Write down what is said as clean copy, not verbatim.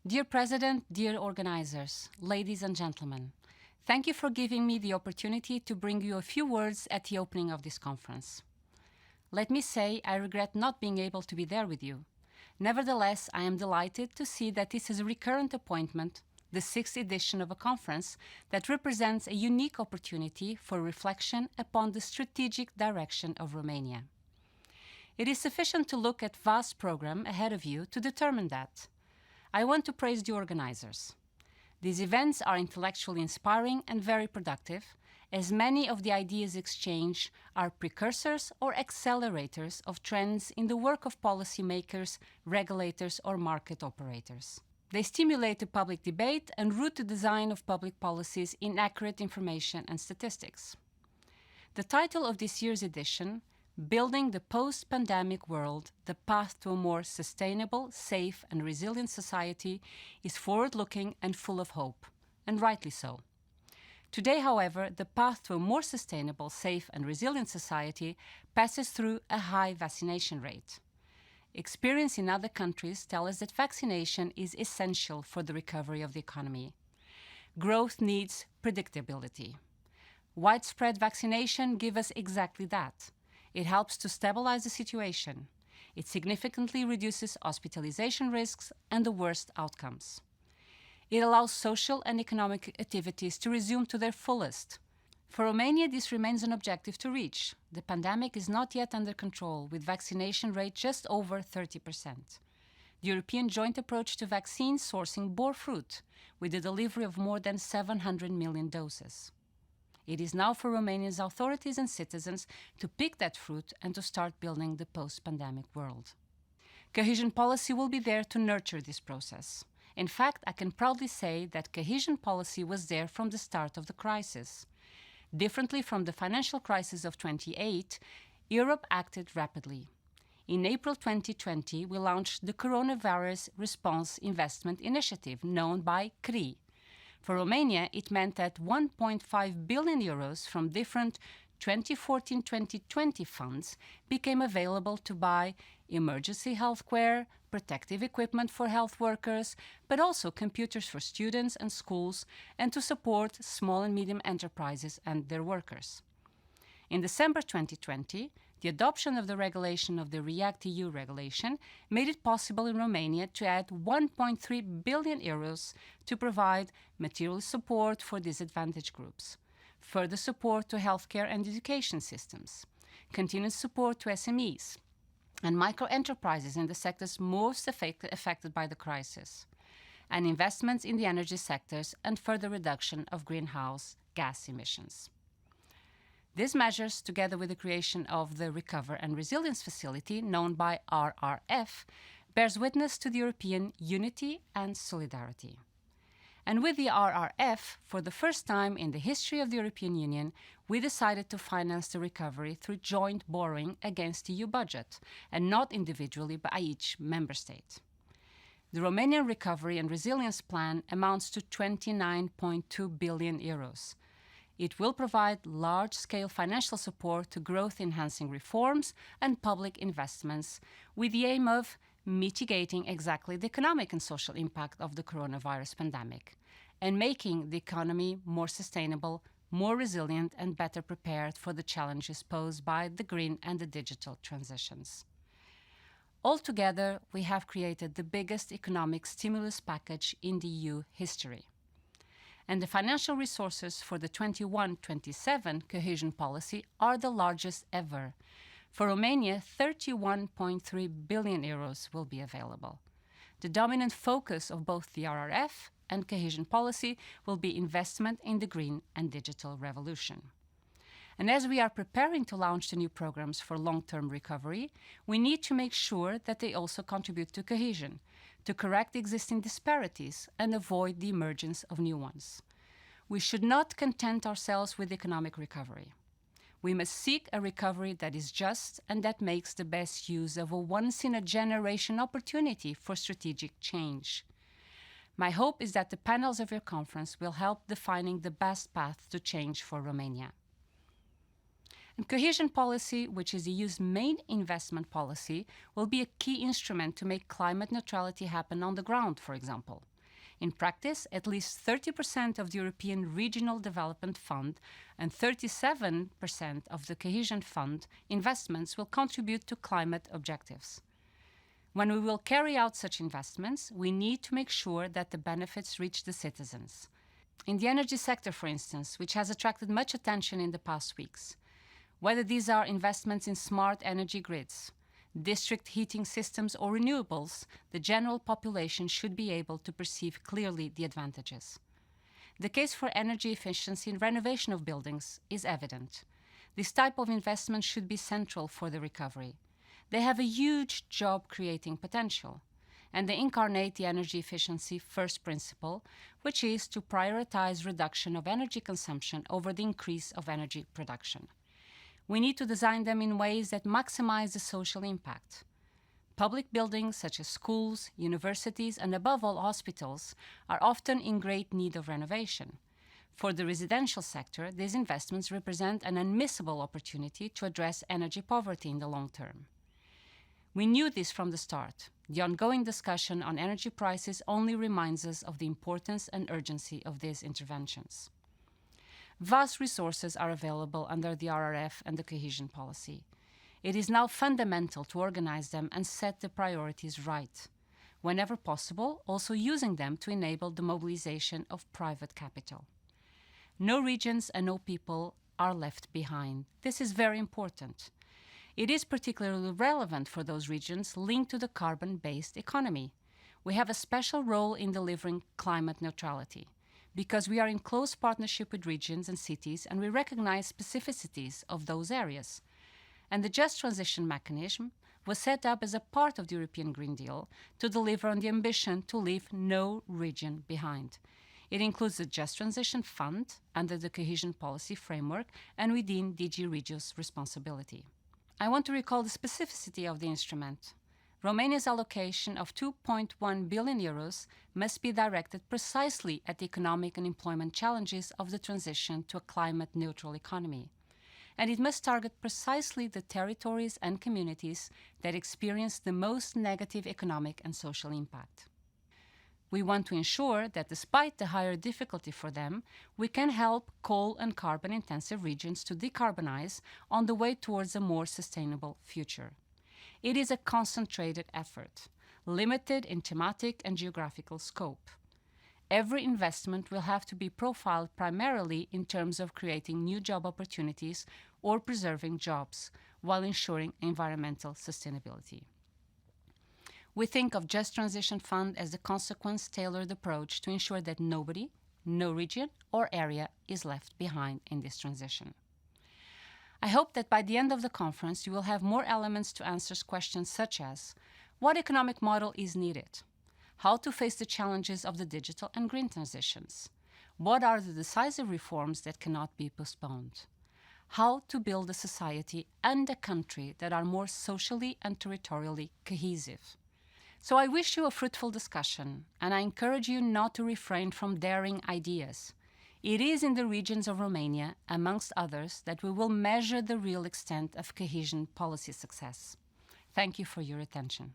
Dear President, dear organizers, ladies and gentlemen, thank you for giving me the opportunity to bring you a few words at the opening of this conference. Let me say I regret not being able to be there with you. Nevertheless, I am delighted to see that this is a recurrent appointment, the 6th edition of a conference that represents a unique opportunity for reflection upon the strategic direction of Romania. It is sufficient to look at the vast program ahead of you to determine that. I want to praise the organizers. These events are intellectually inspiring and very productive, as many of the ideas exchanged are precursors or accelerators of trends in the work of policymakers, regulators, or market operators. They stimulate the public debate and root the design of public policies in accurate information and statistics. The title of this year's edition, Building the Post-Pandemic World, the Path to a More Sustainable, Safe and Resilient Society, is forward-looking and full of hope, and rightly so. Today, however, the path to a more sustainable, safe and resilient society passes through a high vaccination rate. Experience in other countries tells us that vaccination is essential for the recovery of the economy. Growth needs predictability. Widespread vaccination gives us exactly that. It helps to stabilize the situation. It significantly reduces hospitalization risks and the worst outcomes. It allows social and economic activities to resume to their fullest. For Romania, this remains an objective to reach. The pandemic is not yet under control, with vaccination rate just over 30%. The European joint approach to vaccine sourcing bore fruit, with the delivery of more than 700 million doses. It is now for Romania's authorities and citizens to pick that fruit and to start building the post-pandemic world. Cohesion policy will be there to nurture this process. In fact, I can proudly say that cohesion policy was there from the start of the crisis. Differently from the financial crisis of 2008, Europe acted rapidly. In April 2020, we launched the Coronavirus Response Investment Initiative, known by CRI. For Romania, it meant that 1.5 billion euros from different 2014-2020 funds became available to buy emergency healthcare, protective equipment for health workers, but also computers for students and schools, and to support small and medium enterprises and their workers. In December 2020, the adoption of the regulation of the REACT-EU regulation made it possible in Romania to add 1.3 billion euros to provide material support for disadvantaged groups, further support to healthcare and education systems, continued support to SMEs, and micro-enterprises in the sectors most affected by the crisis, and investments in the energy sectors and further reduction of greenhouse gas emissions. These measures, together with the creation of the Recover and Resilience Facility, known by RRF, bears witness to the European unity and solidarity. And with the RRF, for the first time in the history of the European Union, we decided to finance the recovery through joint borrowing against the EU budget, and not individually by each member state. The Romanian Recovery and Resilience Plan amounts to 29.2 billion euros. It will provide large-scale financial support to growth-enhancing reforms and public investments with the aim of mitigating exactly the economic and social impact of the coronavirus pandemic and making the economy more sustainable, more resilient and better prepared for the challenges posed by the green and the digital transitions. Altogether, we have created the biggest economic stimulus package in the EU history. And the financial resources for the 21-27 cohesion policy are the largest ever. For Romania, 31.3 billion euros will be available. The dominant focus of both the RRF and cohesion policy will be investment in the green and digital revolution. And as we are preparing to launch the new programs for long-term recovery, we need to make sure that they also contribute to cohesion, to correct existing disparities and avoid the emergence of new ones. We should not content ourselves with economic recovery. We must seek a recovery that is just and that makes the best use of a once-in-a-generation opportunity for strategic change. My hope is that the panels of your conference will help defining the best path to change for Romania. And cohesion policy, which is the EU's main investment policy, will be a key instrument to make climate neutrality happen on the ground, for example. In practice, at least 30% of the European Regional Development Fund and 37% of the Cohesion Fund investments will contribute to climate objectives. When we will carry out such investments, we need to make sure that the benefits reach the citizens. In the energy sector, for instance, which has attracted much attention in the past weeks, whether these are investments in smart energy grids, district heating systems or renewables, the general population should be able to perceive clearly the advantages. The case for energy efficiency and renovation of buildings is evident. This type of investment should be central for the recovery. They have a huge job-creating potential, and they incarnate the energy efficiency first principle, which is to prioritize reduction of energy consumption over the increase of energy production. We need to design them in ways that maximize the social impact. Public buildings such as schools, universities, and above all hospitals are often in great need of renovation. For the residential sector, these investments represent an unmissable opportunity to address energy poverty in the long term. We knew this from the start. The ongoing discussion on energy prices only reminds us of the importance and urgency of these interventions. Vast resources are available under the RRF and the cohesion policy. It is now fundamental to organize them and set the priorities right. Whenever possible, also using them to enable the mobilization of private capital. No regions and no people are left behind. This is very important. It is particularly relevant for those regions linked to the carbon-based economy. We have a special role in delivering climate neutrality, because we are in close partnership with regions and cities and we recognize specificities of those areas. And the Just Transition Mechanism was set up as a part of the European Green Deal to deliver on the ambition to leave no region behind. It includes the Just Transition Fund under the Cohesion Policy Framework and within DG REGIO's responsibility. I want to recall the specificity of the instrument. Romania's allocation of 2.1 billion euros must be directed precisely at the economic and employment challenges of the transition to a climate-neutral economy. And it must target precisely the territories and communities that experience the most negative economic and social impact. We want to ensure that despite the higher difficulty for them, we can help coal and carbon-intensive regions to decarbonize on the way towards a more sustainable future. It is a concentrated effort, limited in thematic and geographical scope. Every investment will have to be profiled primarily in terms of creating new job opportunities or preserving jobs, while ensuring environmental sustainability. We think of Just Transition Fund as a consequence-tailored approach to ensure that nobody, no region or area is left behind in this transition. I hope that by the end of the conference you will have more elements to answer questions such as what economic model is needed, how to face the challenges of the digital and green transitions, what are the decisive reforms that cannot be postponed, how to build a society and a country that are more socially and territorially cohesive. So I wish you a fruitful discussion, and I encourage you not to refrain from daring ideas. It is in the regions of Romania, amongst others, that we will measure the real extent of cohesion policy success. Thank you for your attention.